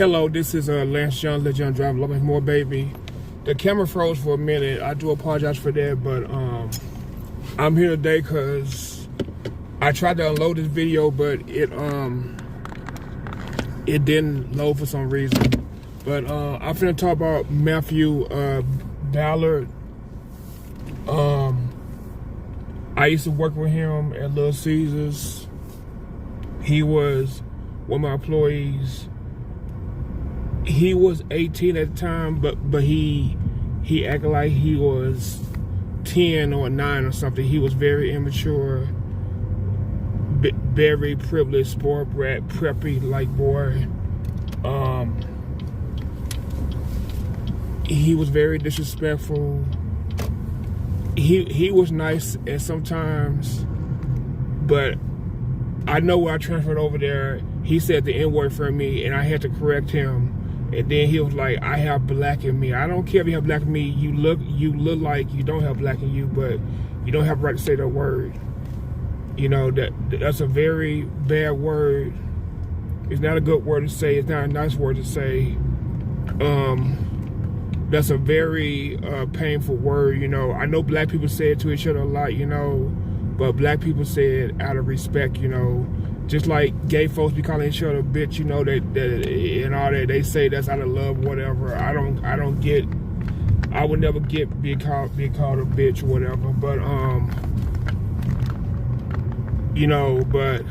Hello, this is Lance Young, Let Young Drive, Love More Baby. The camera froze for a minute. I do apologize for that, but I'm here today because I tried to unload this video, but it didn't load for some reason. But I'm finna talk about Matthew Ballard. I used to work with him at Little Caesars. He was one of my employees. He was 18 at the time, but he acted like he was 10 or 9 or something. He was very immature, very privileged, sport brat, preppy like boy. He was very disrespectful. He was nice at sometimes, but I know when I transferred over there, he said the N-word for me, and I had to correct him. And then he was like, I have black in me. I don't care if you have black in me. You look like you don't have black in you, but you don't have the right to say that word. You know, that's a very bad word. It's not a good word to say. It's not a nice word to say. That's a very painful word, you know. I know black people say it to each other a lot, you know, but black people say it out of respect, you know. Just like gay folks be calling each other a bitch, you know, that and all that, they say that's out of love, whatever. I would never get be called a bitch or whatever. But you know, but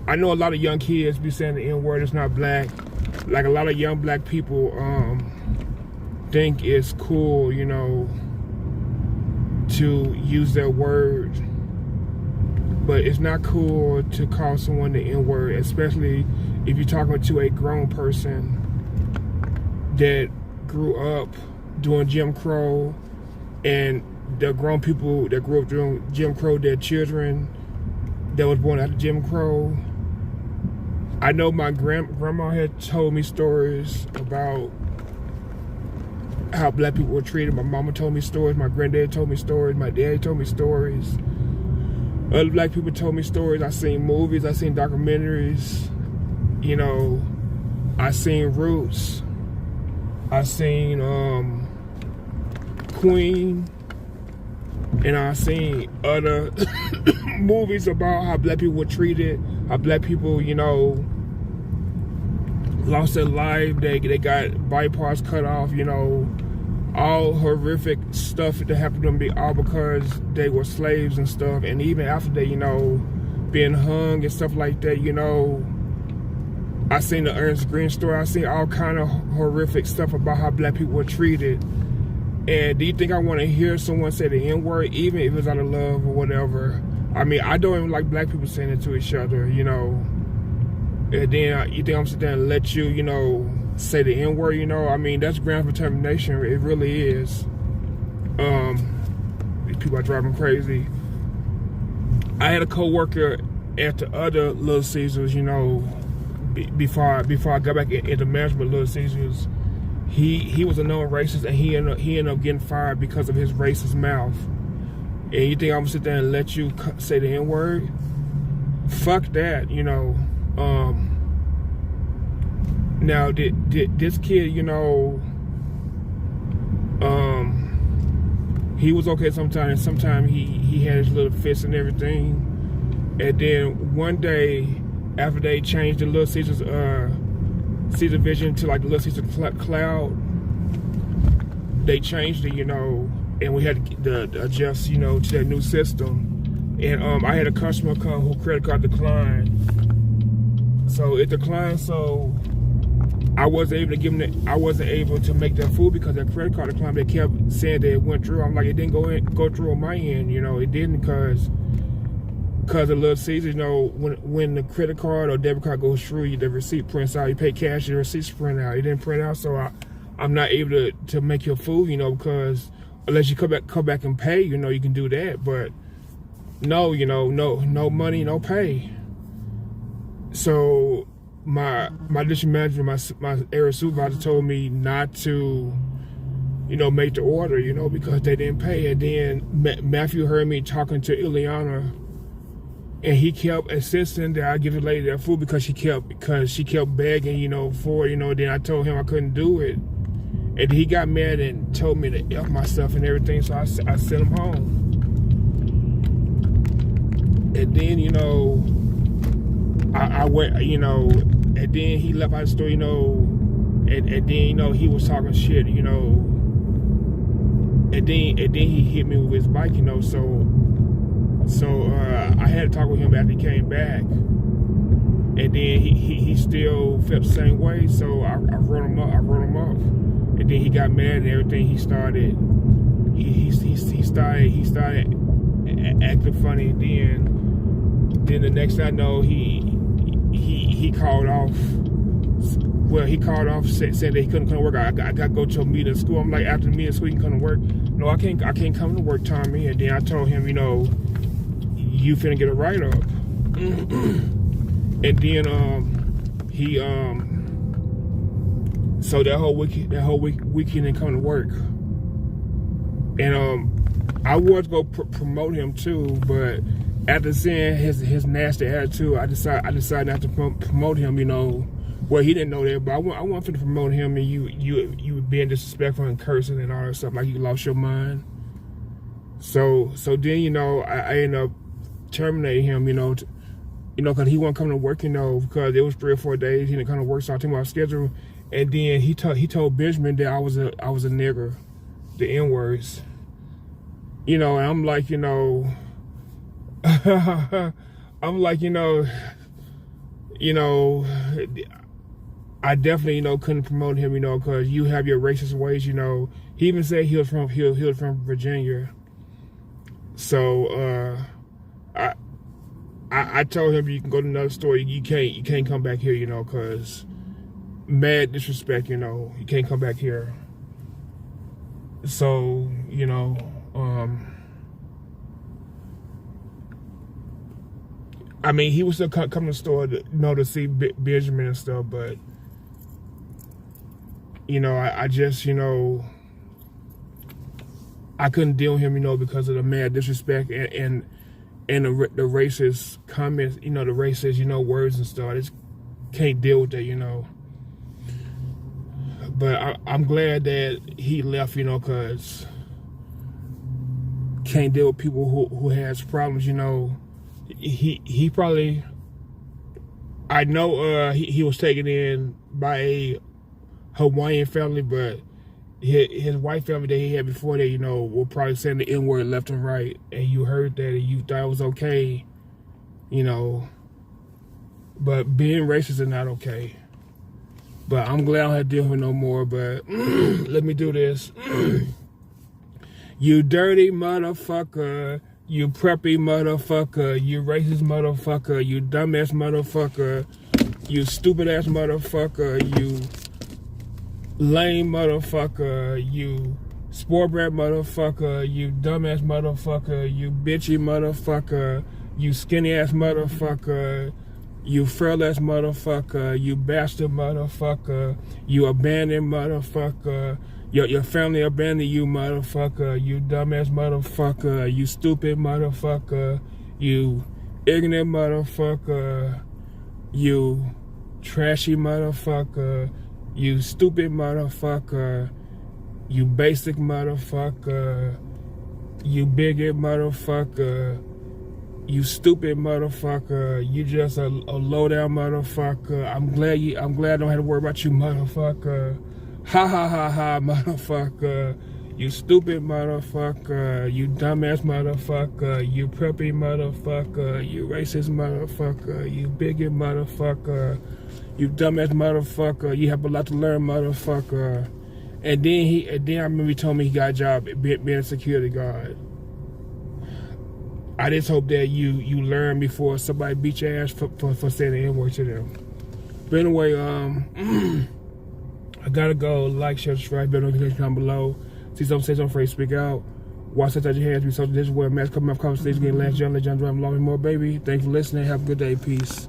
I know a lot of young kids be saying the N-word is not black. Like a lot of young black people think it's cool, you know, to use that word. But it's not cool to call someone the N-word, especially if you're talking to a grown person that grew up doing Jim Crow, and the grown people that grew up doing Jim Crow, their children that was born after Jim Crow. I know my grandma had told me stories about how black people were treated. My mama told me stories, my granddad told me stories, my dad told me stories. Other black people told me stories. I seen movies, I seen documentaries, you know, I seen Roots, I seen Queen, and I seen other movies about how black people were treated, how black people, you know, lost their life, they got body parts cut off, you know, all horrific stuff that happened to them, all because they were slaves and stuff. And even after they, you know, being hung and stuff like that, you know, I seen the Ernest Green story. I seen all kind of horrific stuff about how black people were treated. And do you think I want to hear someone say the N-word, even if it's out of love or whatever? I mean, I don't even like black people saying it to each other, you know. And then you think I'm sitting there and let you, you know, say the N-word, you know? I mean, that's ground for termination. It really is. These people are driving crazy. I had a co-worker at the other Little Caesars, you know, before I got back into management of Little Caesars. He was a known racist, and he ended up getting fired because of his racist mouth. And you think I'm gonna sit there and let you say the N-word? Fuck that, you know. Now, this kid, you know, he was okay sometimes, and sometimes he had his little fits and everything. And then one day, after they changed the Little Caesars Caesar Vision to like the Little Caesar Cloud, they changed it, you know, and we had to adjust, you know, to that new system. And I had a customer come who credit card declined. So it declined, so I wasn't able to give them. I wasn't able to make their food because their credit card declined. They kept saying that it went through. I'm like, it didn't go through on my end. You know, it didn't because of Little Caesars. You know, when the credit card or debit card goes through, the receipt prints out. You pay cash, the receipts print out. It didn't print out, so I'm not able to make your food. You know, because unless you come back and pay, you know, you can do that. But no, you know, no money, no pay. So my district manager, my area supervisor told me not to, you know, make the order, you know, because they didn't pay. And then Matthew heard me talking to Ileana, And he kept insisting that I give the lady that food because she kept begging, you know, for it, you know. Then I told him I couldn't do it. And he got mad and told me to F my stuff and everything, so I sent him home. And then, you know, I went, you know, and then he left out the store, you know, and then, you know, he was talking shit, you know. And then he hit me with his bike, you know, so I had to talk with him after he came back. And then he still felt the same way, so I wrote him off. And then he got mad and everything. He started acting funny. Then the next thing I know, he called off. Well, he called off saying that he couldn't come to work. I got to go to a meeting at school. I'm like, after the meeting at school, you can come to work. No, I can't come to work, Tommy. And then I told him, you know, you finna get a write-up. And then he so that whole week he didn't come to work. And I was gonna promote him too, but after seeing his nasty attitude, I decided not to promote him, you know. Well, he didn't know that, but I wanted to promote him, and you being disrespectful and cursing and all that stuff, like you lost your mind. So then, you know, I ended up terminating him, you know, because he wasn't coming to work, you know, because it was 3 or 4 days he didn't come to work, so I took him off schedule. And then he told Benjamin that I was a nigger, the N-words, you know. And I'm like, you know, I definitely, you know, couldn't promote him, you know, because you have your racist ways, you know. He even said he was from Virginia. So I told him, you can go to another store. You can't come back here, you know, because mad disrespect, you know. You can't come back here. So, you know, I mean, he was still come to the store to, you know, to see Benjamin and stuff, but, you know, I just, you know, I couldn't deal with him, you know, because of the mad disrespect and the racist comments, you know, the racist, you know, words and stuff. I just can't deal with that, you know. But I'm glad that he left, you know, because can't deal with people who has problems, you know. He probably, I know he was taken in by a Hawaiian family, but his white family that he had before that, you know, will probably saying the N-word left and right, and you heard that and you thought it was okay, you know. But being racist is not okay. But I'm glad I don't have to deal with him no more, but let me do this. You dirty motherfucker. You preppy motherfucker. You racist motherfucker. You dumbass motherfucker. You stupid ass motherfucker. You lame motherfucker. You sport brat motherfucker. You dumbass motherfucker. You bitchy motherfucker. You skinny ass motherfucker. You frail ass motherfucker. You bastard motherfucker. You abandoned motherfucker. Your family abandoned you, motherfucker. You dumbass motherfucker. You stupid motherfucker. You ignorant motherfucker. You trashy motherfucker. You stupid motherfucker. You basic motherfucker. You bigot motherfucker. You stupid motherfucker. You just a low down motherfucker. I'm glad I don't have to worry about you, motherfucker. Ha ha ha ha, motherfucker. You stupid motherfucker. You dumbass motherfucker. You preppy motherfucker. You racist motherfucker. You bigot motherfucker. You dumbass motherfucker. You have a lot to learn, motherfucker. And then I remember he told me he got a job being a security guard. I just hope that you learn before somebody beat your ass for saying the N-word to them. But anyway, I gotta go. Like, share, subscribe, bell notification down below. See something, say something, afraid to speak out. Watch that touch your hands, be social. This is where mass coming off conversations, getting last John, let John drive along with more, baby. Thanks for listening. Have a good day. Peace.